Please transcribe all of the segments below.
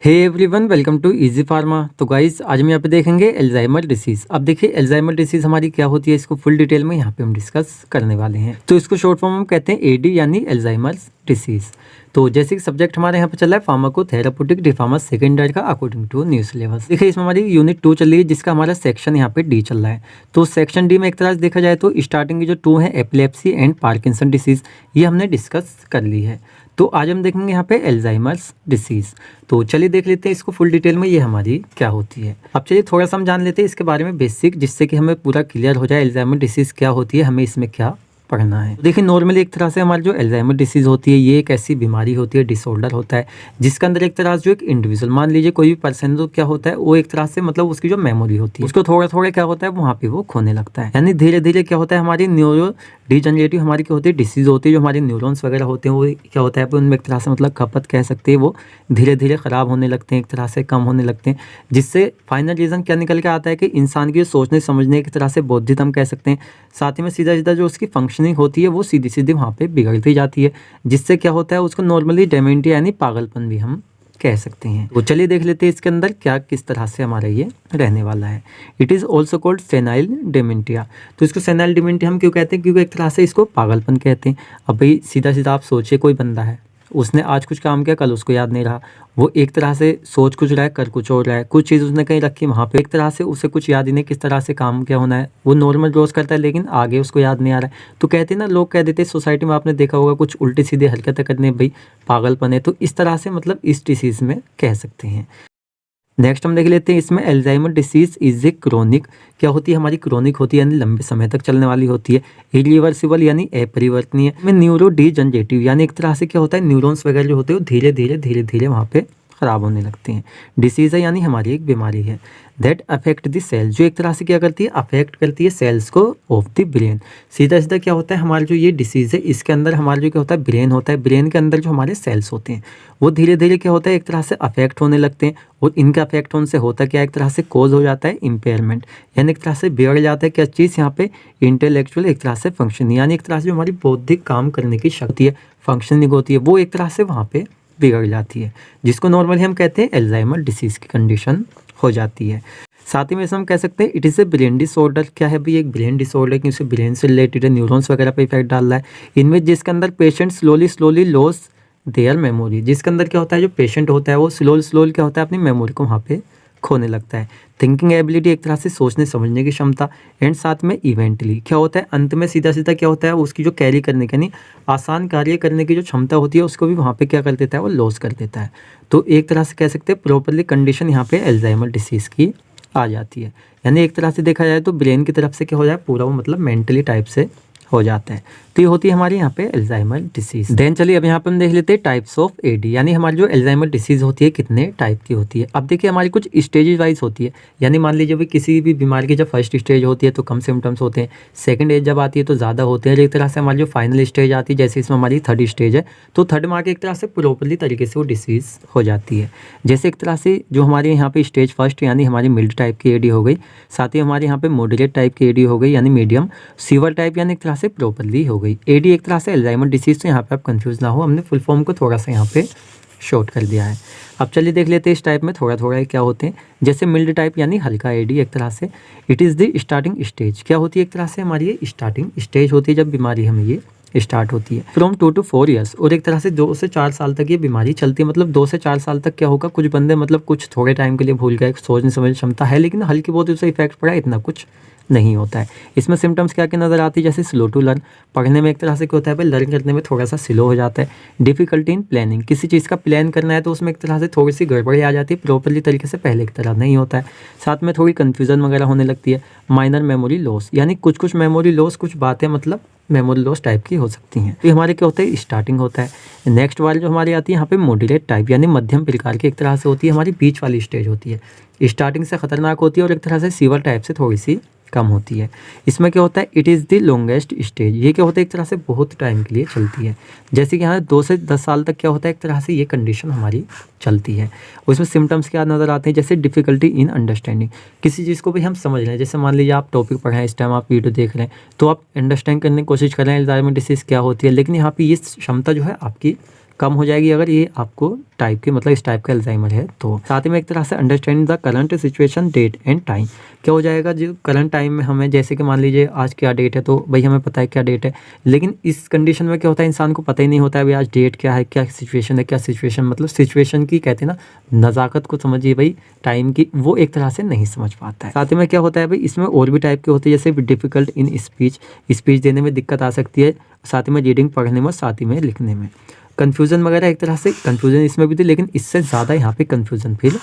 Hey everyone, welcome to easy pharma. तो guys, आज हम यहाँ पे देखेंगे एल्जाइमर डिसीज़। अब देखिए एल्जाइमर डिसीज़ हमारी क्या होती है, इसको फुल डिटेल में यहाँ पे हम डिस्कस करने वाले हैं। तो इसको शॉर्ट फॉर्म हम कहते हैं एडी यानी एल्जाइमर्स डिसीज़। तो जैसे कि सब्जेक्ट हमारे यहाँ पे चल रहा है फार्माकोथेराप्यूटिक डिफार्मा सेकेंड ईयर का अकॉर्डिंग टू न्यू सिलेबस। देखिए इसमें हमारी यूनिट 2 चल रही है, जिसका हमारा सेक्शन यहाँ पे डी चल रहा है। तो सेक्शन डी में एक तरह से देखा जाए तो स्टार्टिंग की जो 2 है एपिलेप्सी एंड पार्किंसन डिसीज़, ये हमने डिस्कस कर ली है। तो आज हम देखेंगे यहाँ पे एल्जाइमर्स डिसीज़। तो चलिए देख लेते हैं इसको फुल डिटेल में, ये हमारी क्या होती है। अब चलिए थोड़ा सा हम जान लेते हैं इसके बारे में बेसिक, जिससे कि हमें पूरा क्लियर हो जाए एल्जाइमर डिसीज़ क्या होती है, हमें इसमें क्या पढ़ना है। तो देखिए नॉर्मली एक तरह से हमारी जो एल्जाइमर डिसीज़ होती है, ये एक ऐसी बीमारी होती है, डिसऑर्डर होता है, जिसके अंदर एक तरह से जो एक इंडिविजुअल, मान लीजिए कोई भी पर्सन, तो क्या होता है वो एक तरह से मतलब उसकी जो मेमोरी होती है उसको थोड़ा थोड़ा क्या होता है वहाँ पे वो खोने लगता है। यानी धीरे धीरे क्या होता है हमारी न्यूरो डिजनरेटिव हमारी क्या होती है डिसीज़ होती है, जो हमारे न्यूरॉन्स वगैरह होते हैं वो क्या होता है उनमें एक तरह से मतलब खपत कह सकते हैं, वो धीरे धीरे ख़राब होने लगते हैं, एक तरह से कम होने लगते हैं, जिससे फाइनल रीज़न क्या निकल के आता है कि इंसान की सोचने समझने की तरह से बौद्धिक हम कह सकते हैं, साथ ही में सीधा सीधा जो उसकी फंक्शनिंग होती है वो सीधी सीधी वहाँ पे बिगड़ती जाती है, जिससे क्या होता है उसको नॉर्मली डेमेंटिया यानी पागलपन भी हम कह सकते हैं। तो चलिए देख लेते हैं इसके अंदर क्या किस तरह से हमारा ये रहने वाला है। It is also called senile dementia. तो इसको सेनाइल डिमेंटिया हम क्यों कहते हैं, क्योंकि एक तरह से इसको पागलपन कहते हैं। अब भाई सीधा सीधा आप सोचिए, कोई बंदा है, उसने आज कुछ काम किया, कल उसको याद नहीं रहा, वो एक तरह से सोच कुछ रहा है कर कुछ और रहा है, कुछ चीज़ उसने कहीं रखी वहाँ पे, एक तरह से उसे कुछ याद ही नहीं किस तरह से काम क्या होना है, वो नॉर्मल रोज करता है लेकिन आगे उसको याद नहीं आ रहा है। तो कहते हैं ना, लोग कह देते हैं सोसाइटी में, आपने देखा होगा कुछ उल्टी सीधी हरकतें करने, भाई पागलपन है। तो इस तरह से मतलब इस डिसीज़ में कह सकते हैं। नेक्स्ट हम देख लेते हैं इसमें Alzheimer disease is a chronic, क्या होती है हमारी क्रोनिक होती है यानी लंबे समय तक चलने वाली होती है। इरिवर्सिबल यानी अपरिवर्तनीय में न्यूरो डिजनरेटिव यानी एक तरह से क्या होता है न्यूरॉन्स वगैरह जो होते हैं वो धीरे धीरे वहाँ पे ख़राब होने लगते हैं। डिसीज़ है यानी हमारी एक बीमारी है। दैट अफेक्ट द सेल, जो एक तरह से क्या करती है अफेक्ट करती है सेल्स को ऑफ द ब्रेन। सीधा सीधा क्या होता है हमारा जो ये डिसीज़ है इसके अंदर हमारा जो क्या होता है ब्रेन होता है, ब्रेन के अंदर जो हमारे सेल्स होते हैं वो धीरे धीरे क्या होता है एक तरह से अफेक्ट होने लगते हैं। और इनका अफेक्ट होने से होता क्या एक तरह से कोज हो जाता है इम्पेयरमेंट, यानी एक तरह से बिगड़ जाता है क्या चीज़ यहाँ पे इंटेलेक्चुअल एक तरह से फंक्शन, यानी एक तरह से जो हमारी बौद्धिक काम करने की शक्ति है, फंक्शनिंग होती है, वो एक तरह से वहाँ पे बिगड़ जाती है, जिसको नॉर्मली हम कहते हैं एल्जाइमर डिसीज़ की कंडीशन हो जाती है। साथ ही में इसे हम कह सकते हैं it is a brain disorder. क्या है भाई, एक ब्रेन डिसऑर्डर कि उसे ब्रेन से रिलेटेड है, न्यूरॉन्स वगैरह पे इफेक्ट डाल रहा है, इनमें जिसके अंदर patient slowly loss there memory, जिसके अंदर क्या होता है जो पेशेंट होता है वो स्लोली क्या होता है अपनी मेमोरी को वहाँ पे खोने लगता है। थिंकिंग एबिलिटी एक तरह से सोचने समझने की क्षमता, एंड साथ में इवेंटली क्या होता है अंत में सीधा सीधा क्या होता है उसकी जो कैरी करने की यानी आसान कार्य करने की जो क्षमता होती है उसको भी वहाँ पे क्या कर देता है वो लॉस कर देता है। तो एक तरह से कह सकते हैं प्रॉपरली कंडीशन यहाँ पे एल्जाइमर डिसीज़ की आ जाती है, यानी एक तरह से देखा जाए तो ब्रेन की तरफ से क्या हो जाए पूरा वो मतलब मेंटली टाइप से हो जाता है। तो ये होती है हमारी यहाँ पे एल्जाइमर डिसीज। देन चलिए अब यहाँ पे हम देख लेते हैं टाइप्स ऑफ एडी, यानी हमारी जो एल्जाइमर डिसीज होती है कितने टाइप की होती है। अब देखिए हमारी कुछ स्टेजेस वाइज होती है, यानी मान लीजिए भाई किसी भी बीमारी की जब फर्स्ट स्टेज होती है तो कम सिम्टम्स होते हैं, सेकंड एज जब आती है तो ज़्यादा होते हैं, एक तरह से हमारी जो फाइनल स्टेज आती है जैसे इसमें हमारी थर्ड स्टेज है तो थर्ड मार्क एक तरह से प्रॉपरली तरीके से वो डिसीज़ हो जाती है। जैसे एक तरह से जो हमारे यहाँ पे स्टेज फर्स्ट यानी हमारी मिल्ड टाइप की एडी हो गई, साथ ही हमारे यहाँ पे मॉडरेट टाइप की एडी हो गई यानी मीडियम, सीवर टाइप यानी एक तरह से प्रॉपरली हो गई। एडी एक तरह से एल्जाइमर डिसीज़, तो यहाँ पे आप कंफ्यूज ना हो, हमने फुल फॉर्म को थोड़ा सा यहाँ पे शॉर्ट कर दिया है। अब चलिए देख लेते हैं इस टाइप में थोड़ा थोड़ा क्या होते हैं। जैसे मिल्ड टाइप यानी हल्का एडी एक तरह से it is the starting stage, क्या होती है एक तरह से हमारी ये स्टार्टिंग स्टेज होती है जब बीमारी हमें ये स्टार्ट होती है फ्रॉम 2 to 4 ईयर्स, और एक तरह से 2 से 4 साल तक ये बीमारी चलती है। मतलब 2 से 4 साल तक क्या होगा कुछ बंदे मतलब कुछ थोड़े टाइम के लिए भूल गए, सोचने समझने क्षमता है लेकिन हल्की बहुत उससे इफेक्ट पड़ा, इतना कुछ नहीं होता है। इसमें सिम्टम्स क्या क्या नज़र आती है, जैसे स्लो टू लर्न, पढ़ने में एक तरह से क्या होता है भाई लर्न करने में थोड़ा सा स्लो हो जाता है। डिफिकल्टी इन प्लानिंग, किसी चीज़ का प्लान करना है तो उसमें एक तरह से थोड़ी सी गड़बड़ी आ जाती है, प्रॉपरली तरीके से पहले की तरह नहीं होता है। साथ में थोड़ी कन्फ्यूज़न वगैरह होने लगती है। माइनर मेमोरी लॉस, यानी कुछ मेमोरी लॉस, कुछ बातें मतलब मेमोरी लॉस टाइप की हो सकती हैं। तो हमारे क्या होता है स्टार्टिंग होता है। नेक्स्ट वाली जो हमारी आती है यहाँ पे मॉडरेट टाइप, यानी मध्यम प्रकार की एक तरह से होती है, हमारी बीच वाली स्टेज होती है, स्टार्टिंग से खतरनाक होती है और एक तरह से सीवर टाइप से थोड़ी सी कम होती है। इसमें क्या होता है it is the longest stage, ये क्या होता है एक तरह से बहुत टाइम के लिए चलती है। जैसे कि यहाँ 2 से 10 साल तक क्या होता है एक तरह से ये कंडीशन हमारी चलती है। उसमें सिम्टम्स क्या नज़र आते हैं, जैसे डिफिकल्टी इन अंडरस्टैंडिंग, किसी चीज़ को भी हम समझ रहे हैं, जैसे मान लीजिए आप टॉपिक पढ़ रहे हैं, इस टाइम आप वीडियो देख रहे हैं तो आप अंडरस्टैंड करने की कोशिश कर रहे हैं एल्जाइमर डिसीज़ क्या होती है, लेकिन यहाँ पे ये क्षमता जो है आपकी कम हो जाएगी अगर ये आपको टाइप के मतलब इस टाइप का अल्जाइमर है। तो साथ में एक तरह से understand the current situation, date and time, क्या हो जाएगा जो करंट टाइम में हमें, जैसे कि मान लीजिए आज क्या डेट है तो भाई हमें पता है क्या डेट है, लेकिन इस कंडीशन में क्या होता है इंसान को पता ही नहीं होता है भाई आज डेट क्या है, क्या सिचुएशन है, क्या सिचुएशन मतलब सिचुएशन की कहते हैं ना नज़ाकत को समझिए भाई टाइम की, वो एक तरह से नहीं समझ पाता है। साथ ही में क्या होता है भाई इसमें और भी टाइप के होते हैं, जैसे डिफिकल्ट इन स्पीच देने में दिक्कत आ सकती है, साथ ही में रीडिंग पढ़ने में, साथ ही में लिखने में कन्फ्यूज़न वगैरह, एक तरह से कन्फ्यूज़न इसमें भी थी लेकिन इससे ज़्यादा यहाँ पे कन्फ्यूज़न फील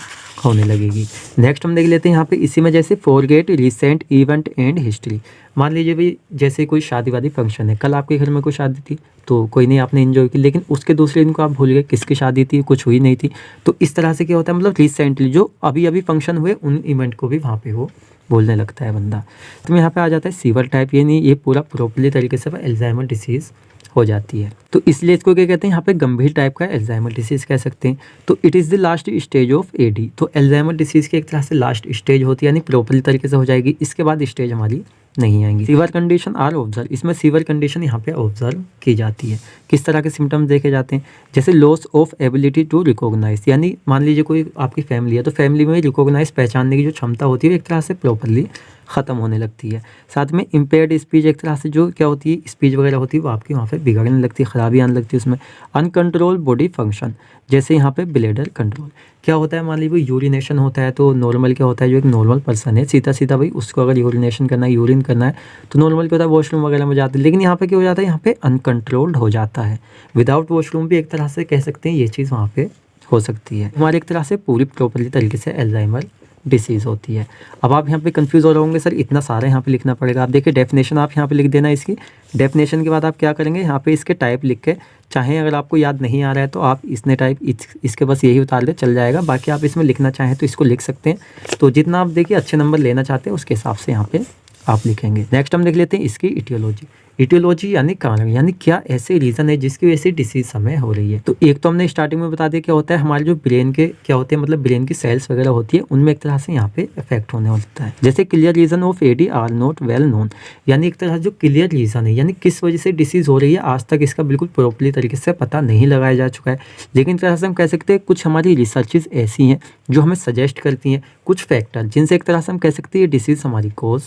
होने लगेगी। नेक्स्ट हम देख लेते हैं यहाँ पे इसी में, जैसे forget recent event and history. मान लीजिए भाई जैसे कोई शादी वादी फंक्शन है, कल आपके घर में कोई शादी थी तो कोई नहीं आपने एंजॉय की, लेकिन उसके दूसरे दिन को आप भूल गए किसकी शादी थी, कुछ हुई नहीं थी। तो इस तरह से क्या होता है मतलब रिसेंटली जो अभी अभी फंक्शन हुए उन इवेंट को भी वहाँ पे वो बोलने लगता है बंदा। तो यहाँ पे आ जाता है सीवर टाइप, ये नहीं, ये पूरा प्रॉपर्ली तरीके से अल्जाइमर डिसीज़ हो जाती है। तो इसलिए इसको क्या कहते हैं यहाँ पे गंभीर टाइप का अल्जाइमर डिसीज़ कह सकते हैं। तो it is the last stage of AD. तो अल्जाइमर डिसीज़ की एक तरह से लास्ट स्टेज होती है, यानी प्रॉपर्ली तरीके से हो जाएगी, इसके बाद स्टेज हमारी नहीं आएंगी। सीवर कंडीशन आर ऑब्जर्व, इसमें सीवर कंडीशन यहाँ पे ऑब्जर्व की जाती है। किस तरह के सिम्टम्स देखे जाते हैं, जैसे loss of ability to recognize, यानी मान लीजिए कोई आपकी फैमिली है तो फैमिली में रिकॉग्नाइज पहचानने की जो क्षमता होती है एक तरह से प्रॉपर्ली ख़त्म होने लगती है। साथ में इम्पेयर्ड स्पीच, एक तरह से जो क्या होती है स्पीच वगैरह होती है वो आपकी वहाँ पे बिगड़ने लगती है, ख़राबी आने लगती है उसमें। अनकंट्रोल बॉडी फंक्शन, जैसे यहाँ पे ब्लेडर कंट्रोल, क्या होता है मान लीजिए यूरिनेशन होता है तो नॉर्मल क्या होता है जो एक नॉर्मल पर्सन है सीधा सीधा भाई उसको अगर यूरिनेशन करना है, यूरिन करना है तो नॉर्मल क्या होता है वॉशरूम वगैरह में जाते हैं, लेकिन यहाँ पे क्या हो जाता है यहाँ पे अनकंट्रोल्ड हो जाता है। विदाउट वॉशरूम भी एक तरह से कह सकते हैं ये चीज़ वहाँ पे हो सकती है। हमारे एक तरह से पूरी प्रॉपर्ली तरीके से अल्जाइमर डिसीज़ होती है। अब आप यहाँ पे कंफ्यूज हो रहे होंगे सर इतना सारा यहाँ पे लिखना पड़ेगा। आप देखिए डेफिनेशन आप यहाँ पे लिख देना इसकी, डेफिनेशन के बाद आप क्या करेंगे यहाँ पे इसके टाइप लिख के, चाहे अगर आपको याद नहीं आ रहा है तो आप इसने टाइप इसके बस यही उतार दे चल जाएगा, बाकी आप इसमें लिखना चाहें तो इसको लिख सकते हैं। तो जितना आप देखिए अच्छे नंबर लेना चाहते हैं उसके हिसाब से यहाँ पे आप लिखेंगे। नेक्स्ट हम देख लेते हैं इसकी इटियोलॉजी। इटियोलॉजी यानी कारण, यानी क्या ऐसे रीज़न है जिसकी वजह से डिसीज हमें हो रही है। तो एक तो हमने स्टार्टिंग में बता दिया क्या होता है हमारे जो ब्रेन के क्या होते हैं मतलब ब्रेन की सेल्स वगैरह होती है उनमें एक तरह से यहाँ पे इफेक्ट होने होता है। जैसे clear reason of AD are not well known, यानी एक तरह जो क्लियर रीज़न है यानी किस वजह से डिसीज हो रही है आज तक इसका बिल्कुल प्रॉपर्ली तरीके से पता नहीं लगाया जा चुका है, लेकिन एक तरह से हम कह सकते हैं कुछ हमारी रिसर्चेज ऐसी हैं जो हमें सजेस्ट करती हैं कुछ फैक्टर जिनसे एक तरह से हम कह सकते हैं ये डिसीज़ हमारी कोज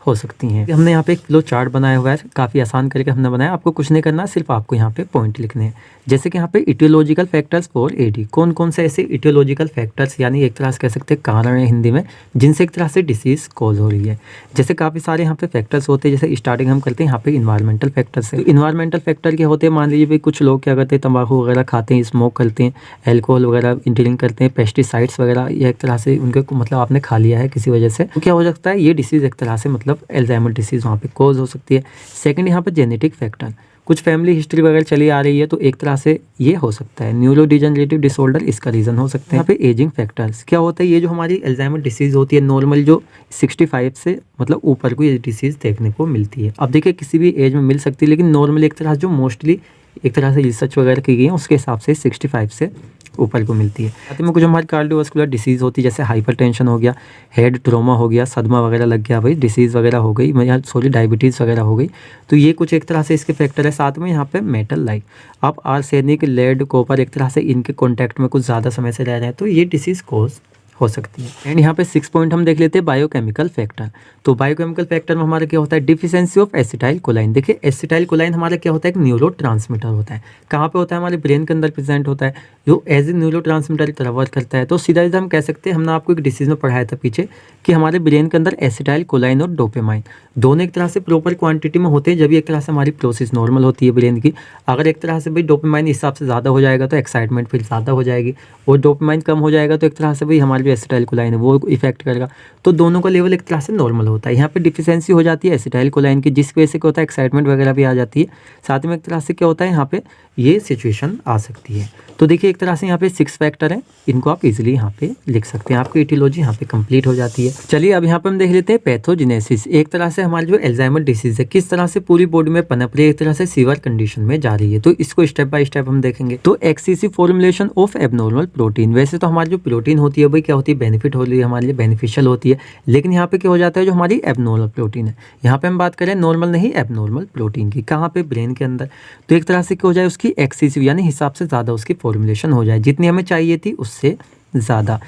हो सकती हैं। हमने यहाँ पे एक फ्लो चार्ट बनाया हुआ है, काफ़ी आसान करके हमने बनाया, आपको कुछ नहीं करना, सिर्फ आपको यहाँ पे पॉइंट लिखने हैं। जैसे कि यहाँ पे इटियोलॉजिकल फैक्टर्स फॉर एडी, कौन कौन से ऐसे इटियोलॉजिकल फैक्टर्स यानी एक तरह से कह सकते हैं कारण है हिंदी में जिनसे एक तरह से डिसीज़ कॉज हो रही है। जैसे काफ़ी सारे यहाँ पे फैक्टर्स होते हैं, जैसे स्टार्टिंग हम करते हैं यहाँ पे इन्वायरमेंटल फैक्टर्स है। तो इन्वायरमेंटल फैक्टर क्या होते हैं, मान लीजिए भाई कुछ लोग क्या करते हैं तंबाकू वगैरह खाते हैं, स्मोक करते हैं, एल्कोहल वगैरह ड्रिंक करते हैं, पेस्टिसाइड्स वगैरह, ये एक तरह से उनके मतलब आपने खा लिया है किसी वजह से, तो क्या हो सकता है ये डिसीज़ एक तरह से मतलब अल्जाइमर डिसीज़ वहाँ पे कॉज हो सकती है। सेकंड यहाँ पे जेनेटिक फैक्टर, कुछ फैमिली हिस्ट्री वगैरह चली आ रही है तो एक तरह से ये हो सकता है। न्यूरो डिजेनरेटिव डिसऑर्डर इसका रीज़न हो सकता है। यहाँ पे एजिंग फैक्टर्स क्या होता है, ये जो हमारी अल्जाइमर डिसीज़ होती है नॉर्मल जो 65 से मतलब ऊपर को ये डिसीज़ देखने को मिलती है। अब देखिए किसी भी एज में मिल सकती है, लेकिन नॉर्मली एक तरह जो मोस्टली एक तरह से रिसर्च वगैरह की गई है उसके हिसाब से 65 से ऊपर को मिलती है। साथ में कुछ हमारी कार्डियोवास्कुलर डिसीज़ होती है, जैसे हाइपरटेंशन हो गया, हेड ट्रॉमा हो गया, सदमा वगैरह लग गया भाई, डिसीज़ वगैरह हो गई, मैं सॉरी डायबिटीज़ वगैरह हो गई, तो ये कुछ एक तरह से इसके फैक्टर है। साथ में यहाँ पे मेटल लाइक आप आर्सेनिक, लेड, कॉपर एक तरह से इनके कॉन्टैक्ट में कुछ ज़्यादा समय से रह रहे हैं तो ये डिसीज़ कॉज हो सकती है। एंड यहाँ पे 6 पॉइंट हम देख लेते हैं बायोकेमिकल फैक्टर। तो बायोकेमिकल फैक्टर में हमारा क्या होता है, डिफिशियंसी ऑफ एसिटाइल कोलाइन। देखिए एसिटाइल कोलाइन हमारा क्या होता है, एक न्यूरोट्रांसमीटर होता है। कहाँ पे होता है, हमारे ब्रेन के अंदर प्रेजेंट होता है, जो एज ए न्यूरोट्रांसमीटर की तरह वर्क करता है। तो सीधा सीधा हम कह सकते हैं, हमने आपको एक डिसीज में पढ़ाया था पीछे कि हमारे ब्रेन के अंदर एसिटाइल कोलाइन और डोपामाइन दोनों एक तरह से प्रॉपर क्वांटिटी में होते हैं, जब एक तरह से हमारी प्रोसेस नॉर्मल होती है ब्रेन की। अगर एक तरह से भाई डोपामाइन इस हिसाब से ज़्यादा हो जाएगा तो एक्साइटमेंट फिर ज़्यादा हो जाएगी, और डोपामाइन कम हो जाएगा तो एक तरह से भाई हमारी जो एसिटाइल कोलाइन है वो इफेक्ट करेगा। तो दोनों का लेवल एक तरह से नॉर्मल होता है। यहाँ पे डिफिशियंसी हो जाती है एसिटाइल कोलाइन की, जिसकी वजह से क्या होता है एक्साइटमेंट वगैरह भी आ जाती है। साथ में एक तरह से क्या होता है यहाँ पे ये सिचुएशन आ सकती है। तो देखिए एक तरह से यहाँ पे 6 फैक्टर हैं, इनको आप इजीली यहाँ पे लिख सकते हैं। आपकी इटियोलॉजी यहाँ पे कंप्लीट हो जाती है। चलिए अब यहाँ पे हम देख लेते हैं पैथोजेनेसिस। एक तरह से हमारी जो अल्जाइमर डिसीज है किस तरह से पूरी बॉडी में पनप रही है, एक तरह से सीवर कंडीशन में जा रही है। तो इसको स्टेप बाय स्टेप हम देखेंगे। तो excessive formulation of abnormal protein, वैसे तो हमारी जो प्रोटीन होती है भाई क्या होती है, बेनिफिट होती है, हमारे लिए बेनिफिशियल होती है। लेकिन यहाँ पे क्या हो जाता है, जो हमारी एबनॉर्मल प्रोटीन है, यहाँ पे हम बात करें नॉर्मल नहीं एबनॉर्मल प्रोटीन की, कहाँ पे, ब्रेन के अंदर, तो एक तरह से क्या हो जाए, उसकी एक्सेसिव यानी हिसाब से ज़्यादा उसकी फॉर्मुलेशन हो जाए, जितनी हमें चाहिए थी उससे ज़्यादा।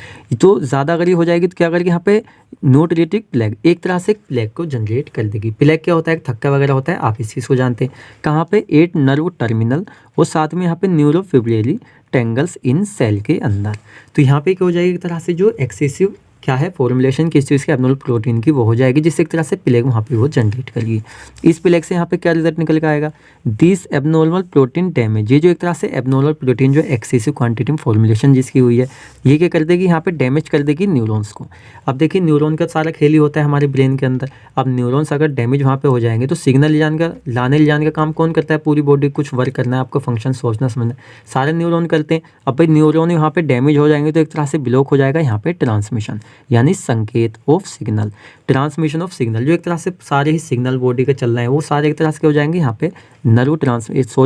तो ज़्यादा अगर ये हो जाएगी तो क्या करेगी, यहाँ पे न्यूट्रिटिक प्लेग एक तरह से प्लेग को जनरेट कर देगी। प्लेग क्या होता है, एक थक्का वगैरह होता है, आप इस चीज़ को जानते हैं। कहाँ पे, 8 नर्व टर्मिनल और साथ में यहाँ पे न्यूरोफिब्रिली टेंगल्स इन सेल के अंदर। तो यहाँ पे क्या हो जाएगी, एक तरह से जो एक्सेसिव क्या है फॉर्मुलेशन किस चीज़ की, एबनॉर्मल प्रोटीन की, वो हो जाएगी, जिससे एक तरह से प्लेग वहाँ पे वो जनरेट करेगी। इस प्लेग से यहाँ पे क्या रिजल्ट निकल के आएगा, दिस एबनॉर्मल प्रोटीन डैमेज, ये जो एक तरह से एबनॉर्मल प्रोटीन जो एक्सेसिव क्वांटिटी में फॉर्मुलेशन जिसकी हुई है, ये क्या कर देगी, यहाँ पे डैमेज कर देगी न्यूरॉन्स को। अब देखिए न्यूरॉन का सारा खेल ही होता है हमारे ब्रेन के अंदर। अब न्यूरॉन्स अगर डैमेज वहाँ पे हो जाएंगे तो सिग्नल लाने ले जाने का काम कौन करता है, पूरी बॉडी कुछ वर्क करना है, आपको फंक्शन सोचना समझना, सारे न्यूरॉन करते हैं। अब भाई न्यूरॉन यहाँ पे डैमेज हो जाएंगे तो एक तरह से ब्लॉक हो जाएगा यहाँ पे ट्रांसमिशन, यानी संकेत of signal, transmission of signal, जो एक तरह से सारे ही सिग्नल बॉडी के चल रहे हैं वो सारे एक तरह से हो जाएंगे यहाँ पे नर्व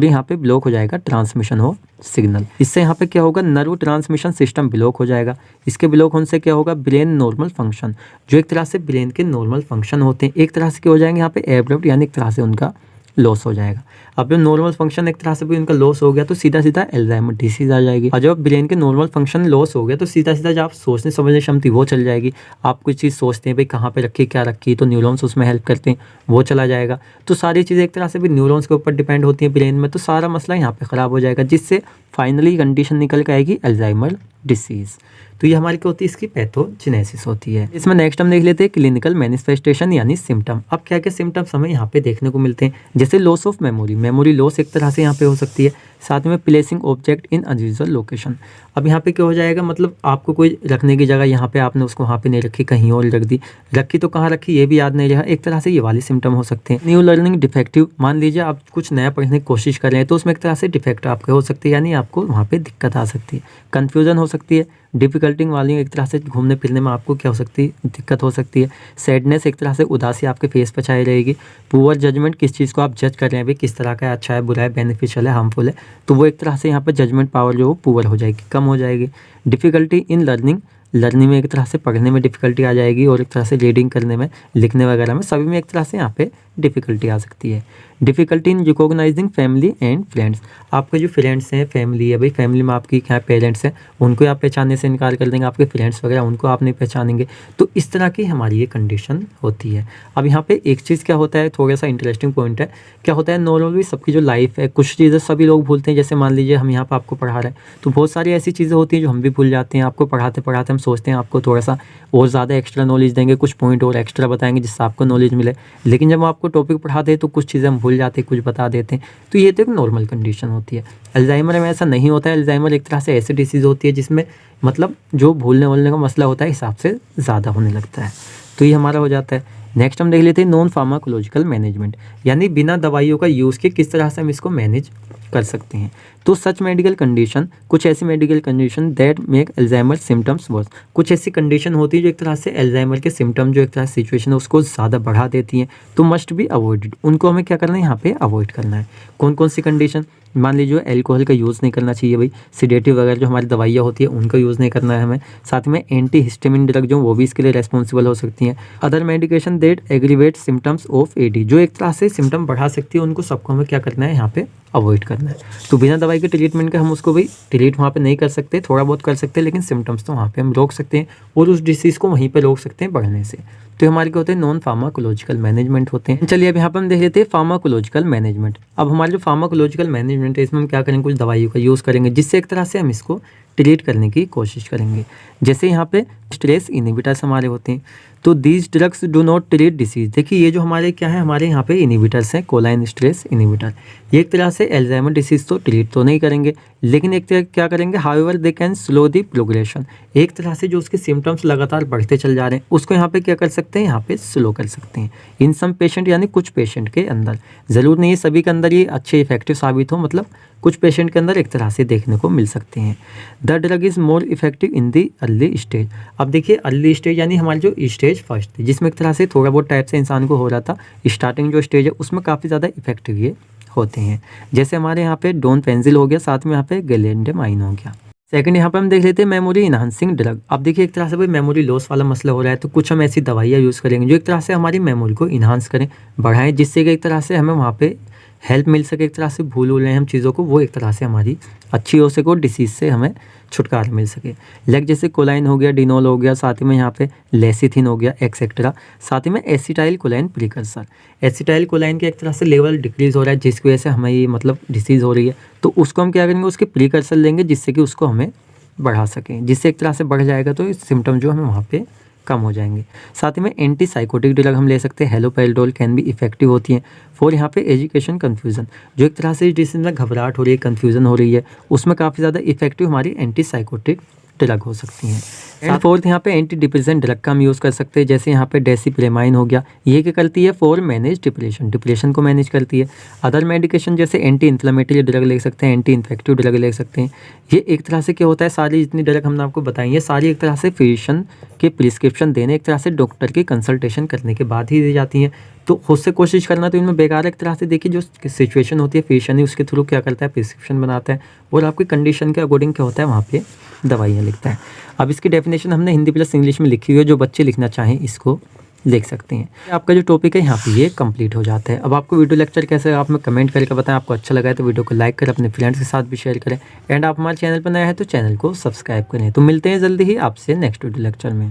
यहाँ पे ब्लॉक हो जाएगा ट्रांसमिशन ऑफ सिग्नल। इससे यहाँ पे क्या होगा, नर्व ट्रांसमिशन सिस्टम ब्लॉक हो जाएगा। इसके ब्लॉक होने से क्या होगा, ब्रेन नॉर्मल फंक्शन, जो एक तरह से ब्रेन के नॉर्मल फंक्शन होते हैं एक तरह से क्या हो जाएंगे यहाँ पे एब्रप्ट, यानी एक तरह से उनका लॉस हो जाएगा। अब जो नॉर्मल फंक्शन एक तरह से भी उनका लॉस हो गया तो सीधा सीधा एल्जाइमर डिसीज आ जाएगी। और जब ब्रेन के नॉर्मल फंक्शन लॉस हो गया तो सीधा सीधा जब आप सोचने समझने क्षमता वो चल जाएगी। आप कुछ चीज़ सोचते हैं भाई कहाँ पे रखी क्या रखी, तो न्यूरॉन्स उसमें हेल्प करते हैं, वो चला जाएगा। तो सारी चीज़ें एक तरह से भी न्यूरॉन्स के ऊपर डिपेंड होती है ब्रेन में, तो सारा मसला यहाँ पे ख़राब हो जाएगा, जिससे फाइनली कंडीशन निकल के आएगी एल्जाइमर डिसीज़। तो ये हमारी क्या होती है, इसकी पैथोजेनेसिस होती है। इसमें नेक्स्ट हम देख लेते हैं क्लिनिकल मैनिफेस्टेशन यानी सिम्टम। अब क्या क्या सिम्टम्स हमें यहाँ पे देखने को मिलते हैं, जैसे लॉस ऑफ मेमोरी लॉस एक तरह से यहाँ पे हो सकती है, साथ में placing object in unusual location. अब यहाँ पे क्या हो जाएगा, मतलब आपको कोई रखने की जगह यहाँ पे आपने उसको वहाँ पे नहीं रखी, कहीं और रख दी, रखी तो कहाँ रखी ये भी याद नहीं रहा, एक तरह से ये वाले सिम्टम हो सकते हैं। न्यू लर्निंग डिफेक्टिव, मान लीजिए आप कुछ नया पढ़ने की कोशिश कर रहे हैं तो उसमें एक तरह से डिफेक्ट आपके हो सकते हैं, यानी आपको वहाँ पे दिक्कत आ सकती है, कन्फ्यूजन हो सकती है। डिफिकल्टी वाली एक तरह से घूमने फिरने में आपको क्या हो सकती है, दिक्कत हो सकती है। सैडनेस, एक तरह से उदासी आपके फेस पर छाई रहेगी। पुअर जजमेंट, किस चीज़ को आप जज कर रहे हैं भाई किस तरह का है, अच्छा है, बुरा है, बेनिफिशियल है, हार्मफुल है, तो वो एक तरह से यहाँ पर जजमेंट पावर जो पुअर हो जाएगी, कम हो जाएगी। डिफ़िकल्टी इन लर्निंग में एक तरह से पढ़ने में डिफ़िकल्टी आ जाएगी, और एक तरह से रीडिंग करने में, लिखने वगैरह में, सभी में एक तरह से यहाँ पे डिफ़िकल्टी आ सकती है। Difficulty in recognising family and friends, आपके जो फ्रेंड्स हैं, फैमिली है भाई, फैमिली में आपकी क्या पेरेंट्स हैं उनको आप पहचानने से इनकार कर देंगे, आपके फ्रेंड्स वगैरह उनको आप नहीं पहचानेंगे, तो इस तरह की हमारी ये कंडीशन होती है। अब यहाँ पे एक चीज़ क्या होता है, थोड़ा सा इंटरेस्टिंग पॉइंट है, क्या होता है नॉर्मली सबकी जो लाइफ है कुछ चीज़ें सभी लोग भूलते हैं। जैसे मान लीजिए हम यहाँ पर आपको पढ़ा रहे हैं तो बहुत सारी ऐसी चीज़ें होती हैं जो हम भी भूल जाते हैं। आपको पढ़ाते पढ़ाते हम सोचते हैं आपको थोड़ा सा और ज़्यादा एक्स्ट्रा नॉलेज देंगे, कुछ पॉइंट और एक्स्ट्रा बताएंगे जिससे आपको नॉलेज मिले, लेकिन जब आपको टॉपिक पढ़ाते हैं तो कुछ चीज़ें हम भूल जाते हैं, कुछ बता देते हैं, तो ये तो एक नॉर्मल कंडीशन होती है। अल्जाइमर में ऐसा नहीं होता है। अल्जाइमर एक तरह से ऐसी डिसीज़ होती है जिसमें मतलब जो भूलने वूलने का मसला होता है हिसाब से ज़्यादा होने लगता है, तो ये हमारा हो जाता है। नेक्स्ट हम देख लेते हैं नॉन फार्माकोलॉजिकल मैनेजमेंट, यानी बिना दवाइयों का यूज़ के किस तरह से हम इसको मैनेज कर सकते हैं। तो सच मेडिकल कंडीशन, कुछ ऐसी medical condition that make Alzheimer symptoms worse, कुछ ऐसी कंडीशन होती है जो एक तरह से अल्जाइमर के सिम्टम जो एक तरह से सिचुएशन है उसको ज़्यादा बढ़ा देती हैं, तो मस्ट बी अवॉइडेड, उनको हमें क्या करना है यहाँ पे अवॉइड करना है। कौन कौन सी कंडीशन, मान लीजिए अल्कोहल का यूज़ नहीं करना चाहिए भाई, सिडेटिव वगैरह जो हमारी दवाइयाँ होती है उनका यूज़ नहीं करना है हमें, साथ में एंटी हिस्टामिन ड्रग जो वो भी इसके लिए रेस्पॉन्सिबल हो सकती हैं। Other medication that aggravate symptoms of AD, जो एक तरह से सिम्टम बढ़ा सकती है उनको सबको हमें क्या करना है यहाँ पे अवॉइड करना है। तो बिना दवाई के ट्रीटमेंट का हम उसको भाई ट्रीट वहाँ पे नहीं कर सकते, थोड़ा बहुत कर सकते हैं, लेकिन सिम्टम्स तो वहाँ पे हम रोक सकते हैं और उस डिसीज़ को वहीं पे रोक सकते हैं बढ़ने से। तो हमारे क्या होते हैं नॉन फार्माकोलॉजिकल मैनेजमेंट होते हैं। चलिए अब यहाँ पे हम देख लेते हैं फार्माकोलॉजिकल मैनेजमेंट। अब हमारे जो फार्माकोलॉजिकल मैनेजमेंट है इसमें हम क्या करेंगे, कुछ दवाइयों का यूज़ करेंगे जिससे एक तरह से हम इसको ट्रीट करने की कोशिश करेंगे। जैसे यहाँ पे स्ट्रेस इनहिबिटर्स हमारे होते हैं, तो these drugs do not treat disease. देखिए ये जो हमारे क्या है, हमारे यहाँ पे इनहिबिटर्स हैं, कोलाइन स्ट्रेस इनहिबिटर, ये एक तरह से अल्जाइमर डिसीज तो ट्रीट तो नहीं करेंगे, लेकिन एक तरह क्या करेंगे, however they can slow the progression, एक तरह से जो उसके सिम्टम्स लगातार बढ़ते चल जा रहे हैं उसको यहाँ पे क्या कर सकते हैं, यहाँ पे स्लो कर सकते हैं। इन सम पेशेंट, यानी कुछ पेशेंट के अंदर, ज़रूर नहीं है सभी के अंदर ये अच्छे इफेक्टिव साबित हो, मतलब कुछ पेशेंट के अंदर एक तरह से देखने को मिल सकते हैं। The drug is more effective in the early stage. अब देखिए अर्ली स्टेज यानी हमारी जो स्टेज फर्स्ट थी जिसमें एक तरह से थोड़ा बहुत टाइप से इंसान को हो रहा था, स्टार्टिंग जो स्टेज है उसमें काफ़ी ज़्यादा इफेक्टिव ये होते हैं। जैसे हमारे यहाँ पे डोनफेंजिल हो गया, साथ में यहाँ पे गैलेंडेमाइन हो गया। सेकंड यहाँ पे हम देख लेते हैं मेमोरी इनहांसिंग ड्रग। अब देखिए एक तरह से भाई मेमोरी लॉस वाला मसला हो रहा है, तो कुछ हम ऐसी दवाइयाँ यूज़ करेंगे जो एक तरह से हमारी मेमोरी को इन्हांस करें, बढ़ाएं, जिससे कि एक तरह से हमें वहाँ पे हेल्प मिल सके, एक तरह से भूल रहे हैं हम चीज़ों को, वो एक तरह से हमारी अच्छी हो सके और डिसीज़ से हमें छुटकारा मिल सके। लाइक जैसे कोलाइन हो गया, डिनोल हो गया, साथ ही में यहाँ पे लेसिथिन हो गया, एक्सेट्रा। साथ ही में एसिटाइल कोलाइन प्रिकर्सर। एसिटाइल कोलाइन के एक तरह से लेवल डिक्रीज हो रहा है, जिसकी वजह से हमें ये मतलब डिसीज़ हो रही है, तो उसको हम क्या करेंगे, उसके प्रिकर्सर लेंगे जिससे कि उसको हमें बढ़ा सकें, जिससे एक तरह से बढ़ जाएगा तो सिम्टम जो हमें वहाँ पे कम हो जाएंगे। साथ ही में एंटी साइकोटिक ड्रग हम ले सकते हैं, हेलोपेरिडोल कैन भी इफेक्टिव होती हैं फॉर यहाँ पे एजुकेशन कन्फ्यूजन, जो एक तरह से जिसमें घबराहट हो रही है, कन्फ्यूजन हो रही है, उसमें काफ़ी ज़्यादा इफेक्टिव हमारी एंटी साइकोटिक ड्रग हो सकती हैं। एंड फोर्थ यहाँ पे एंटी डिप्रेशन ड्रग का हम यूज़ कर सकते हैं, जैसे यहाँ पे डेसिप्रेमाइन हो गया, ये क्या करती है, फॉर मैनेज डिप्रेशन, डिप्रेशन को मैनेज करती है। अदर मेडिकेशन जैसे एंटी इन्फ्लेमेटरी ड्रग ले सकते हैं, एंटी इन्फेक्टिव ड्रग ले सकते हैं। ये एक तरह से क्या होता है, सारी जितनी ड्रग हमने आपको बताई है सारी एक तरह से फिजिशियन के प्रिस्क्रिप्शन देने, एक तरह से डॉक्टर की कंसल्टेशन करने के बाद ही दी जाती हैं। तो खुद से कोशिश करना तो इनमें बेकार है। एक तरह से देखिए जो सिचुएशन होती है, फिजिशियन ही उसके थ्रू क्या करता है, प्रिस्क्रिप्शन बनाता है और आपकी कंडीशन के अकॉर्डिंग क्या होता है वहाँ पे दवाइयाँ लिखता है। अब इसकी डेफिनेशन हमने हिंदी प्लस इंग्लिश में लिखी हुई है, जो बच्चे लिखना चाहें इसको लिख सकते हैं। आपका जो टॉपिक है यहाँ पे ये कंप्लीट हो जाता है। अब आपको वीडियो लेक्चर कैसे आप में कमेंट करके बताएं, आपको अच्छा लगा है तो वीडियो को लाइक करें, अपने फ्रेंड्स के साथ भी शेयर करें, एंड आप हमारे चैनल पर नए हैं तो चैनल को सब्सक्राइब करें। तो मिलते हैं जल्दी ही आपसे नेक्स्ट वीडियो लेक्चर में।